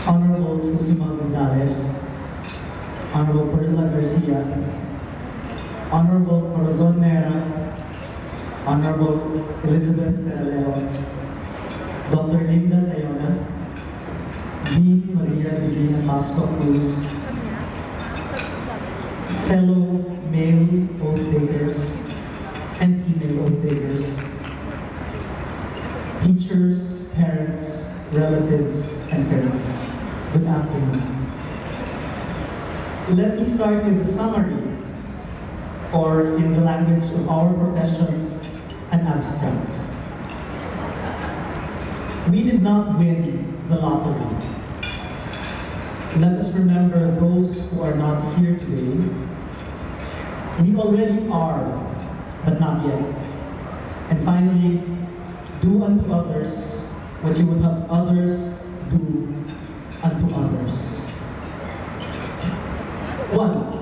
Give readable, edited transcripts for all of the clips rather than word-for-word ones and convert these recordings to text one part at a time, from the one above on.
Honorable Susima Gonzalez, Honorable Perla Garcia, Honorable Corazon Mera, Honorable Elizabeth Peraleo, Dr. Linda Tayona, Dean Maria Divina Pasco Cruz, fellow male oath takers and female oath takers, teachers, parents, relatives, and parents, good afternoon. Let me start with a summary, or in the language of our profession, an abstract. We did not win the lottery. Let us remember those who are not here today. We already are, but not yet. And finally, do unto others what you would have others do unto others. One,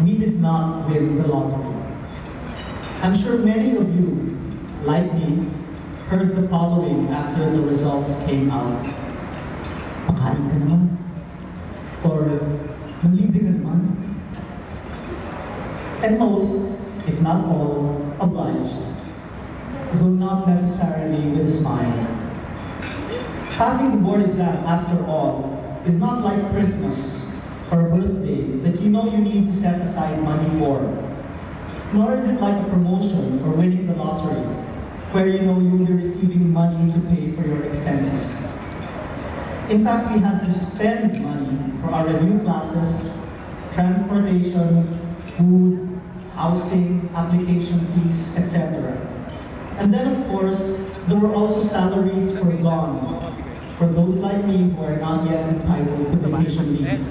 we did not win the lottery. I'm sure many of you, like me, heard the following after the results came out. Pakain ka naman? Or, manlibre ka naman? And most, if not all, obliged, though not necessarily with a smile. Passing the board exam, after all, is not like Christmas or a birthday that you know you need to set aside money for. Nor is it like a promotion or winning the lottery, where you know you'll be receiving money to pay for your expenses. In fact, we had to spend money for our review classes, transportation, food, housing, application fees, etc. And then, of course, there were also salaries forgone for those like me who are not yet entitled to vacation leaves.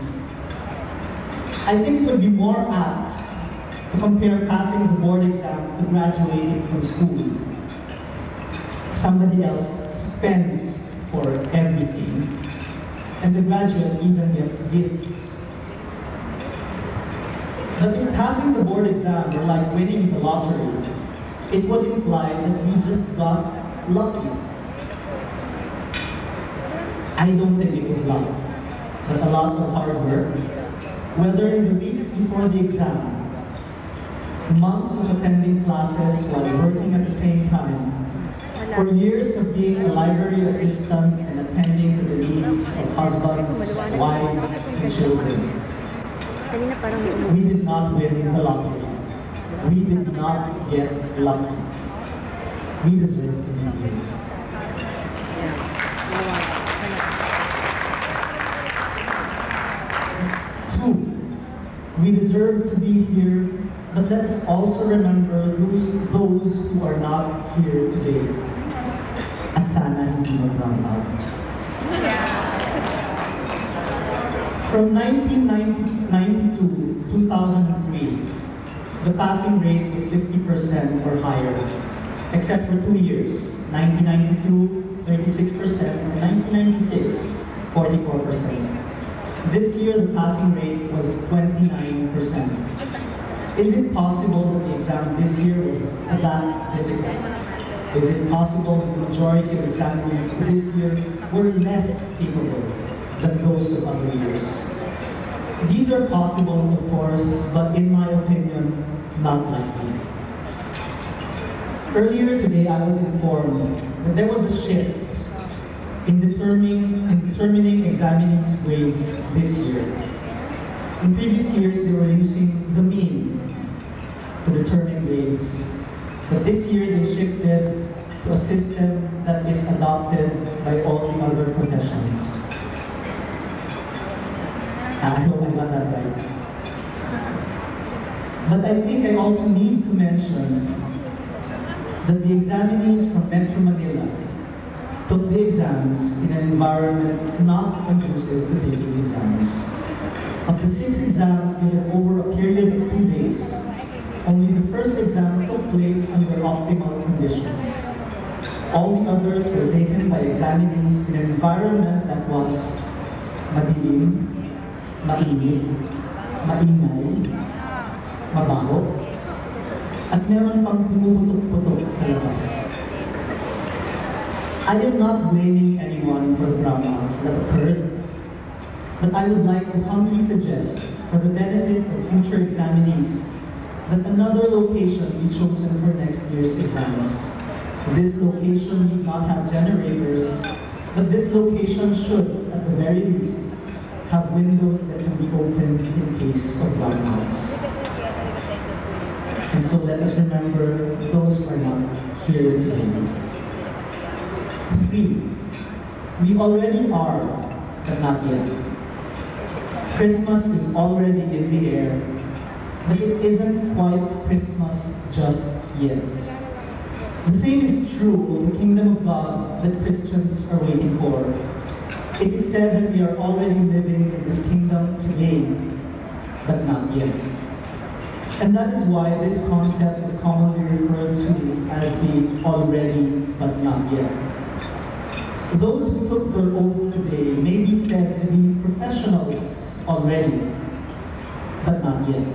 I think it would be more apt to compare passing the board exam to graduating from school. Somebody else spends for everything, and the graduate even gets gifts. But if passing the board exam were like winning the lottery, it would imply that we just got lucky. I don't think it was luck, but a lot of hard work, whether in the weeks before the exam, months of attending classes while working at the same time, or years of being a library assistant and attending to the needs of husbands, wives, and children. We did not win the lottery. We did not get lucky. We deserve to be here. Two, we deserve to be here, but let us also remember those who are not here today. At sana hindi mag-drown out. From 1992 to 2003, the passing rate was 50% or higher, except for 2 years, 1992, 36%, and 1996, 44%. This year, the passing rate was 29%. Is it possible that the exam this year was that difficult? Is it possible that the majority of examiners this year were less capable than those of other years? These are possible, of course, but in my opinion, not likely. Earlier today, I was informed that there was a shift in determining examinees' grades this year. In previous years, they were using the mean to determine grades, but this year they shifted to a system that is adopted by all the other professions. I hope I got that right. But I think I also need to mention that the examinees from Metro Manila took the exams in an environment not conducive to taking exams. Of the 6 exams given over a period of 2 days, only the first exam took place under optimal conditions. All the others were taken by examinees in an environment that was madilim, mainit, maingay, mabaho, at meron pang pumuputok-putok sa labas. I am not blaming anyone for the brownouts that occurred, But I would like to humbly suggest, for the benefit of future examinees, that another location be chosen for next year's exams. This location need not have generators, but this location should, at the very least, have windows that can be opened in case of blackouts. And so let us remember those who are not here today. 3. We already are, but not yet. Christmas is already in the air, but it isn't quite Christmas just yet. The same is true of the kingdom of God that Christians are waiting for. It is said that we are already living in this kingdom today, but not yet. And that is why this concept is commonly referred to as the already, but not yet. So those who took their oath today may be said to be professionals already, but not yet.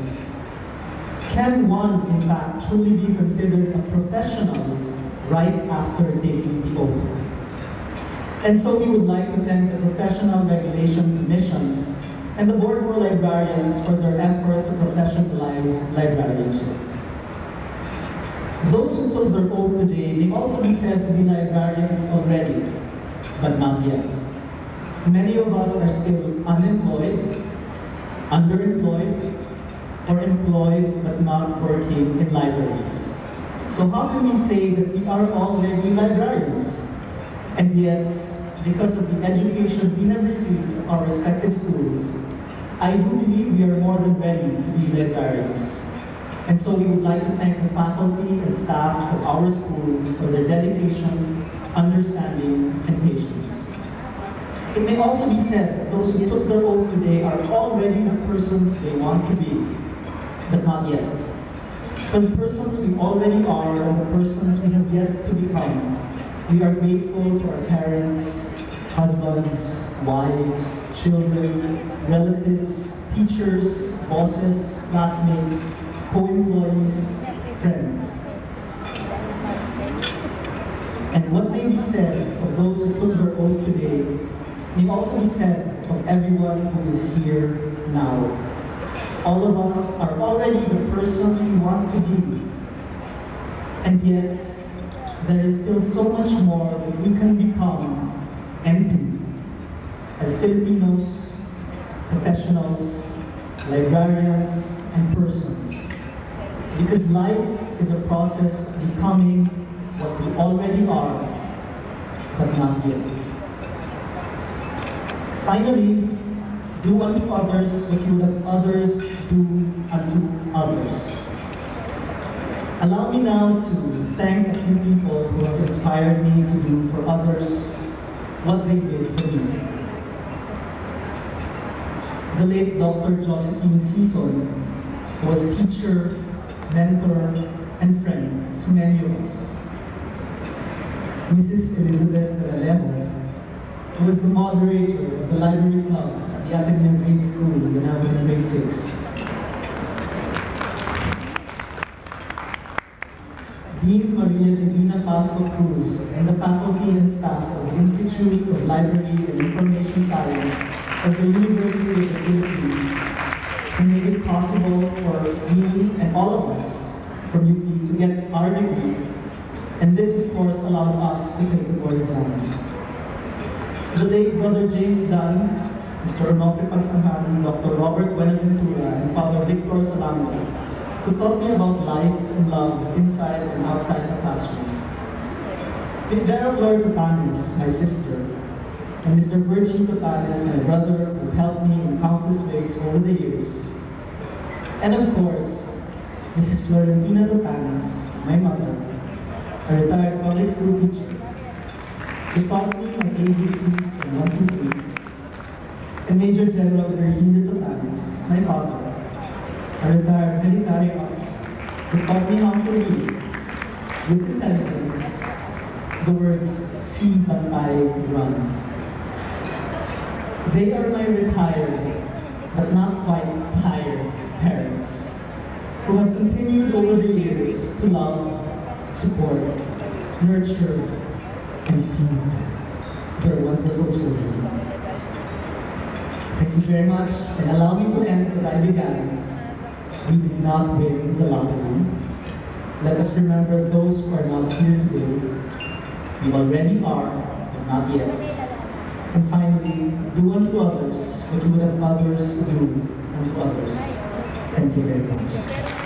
Can one, in fact, truly be considered a professional right after taking the oath? And so we would like to thank the Professional Regulation Commission and the Board for Librarians for their effort to professionalize librarianship. Those who took their oath today may also be said to be librarians already, but not yet. Many of us are still unemployed, underemployed, or employed but not working in libraries. So how can we say that we are already librarians? And yet, because of the education we have received from our respective schools, I do believe we are more than ready to be librarians. And so we would like to thank the faculty and staff of our schools for their dedication, understanding, and patience. It may also be said that those who took their oath today are already the persons they want to be, but not yet. For the persons we already are and the persons we have yet to become, we are grateful to our parents, husbands, wives, children, relatives, teachers, bosses, classmates, co-employees, friends. And what may be said of those who took their oath today may also be said of everyone who is here now. All of us are already the persons we want to be, and yet there is still so much more that we can become and do as Filipinos, professionals, librarians, and persons. Because life is a process of becoming what we already are, but not yet. Finally, do unto others what you would have others do unto others. Allow me now to thank a few people who have inspired me to do for others what they did for me. The late Dr. Josephine Sison was a teacher, mentor, and friend to many of us. Mrs. Elizabeth Ralejo was the moderator of the library club at the Ateneo Grade School when I was in grade 6. Dean Maria Divina Pasco Cruz and the faculty and staff of the Institute of Library and Information Science of the University of the Philippines who made it possible for me and all of us from UP to get our degree, and this of course allowed us to take the board exams. The late Brother James Dunn, Mr. Onofre Pagsangan, Dr. Robert Buenaventura, and Father Victor Salango, who taught me about life and love inside and outside the classroom. Ms. Vera Flor Tutanes, my sister, and Mr. Virgie Tutanes, my brother, who helped me in countless ways over the years. And of course, Mrs. Florentina Tutanes, my mother, a retired public school teacher, who taught me my ABCs and 1, 2, 3s, and Major General Virginia Tutanes, my father, a retired military officer, who taught me how to read, with intelligence, the words, "See Bantay Run." They are my retired, but not quite tired parents, who have continued over the years to love, support, nurture, and feed their wonderful children. Thank you. Thank you very much, and allow me to end as I began. We did not win the lottery. Let us remember those who are not here today. We already are, but not yet. And finally, do unto others what you would have others do unto others. Thank you very much.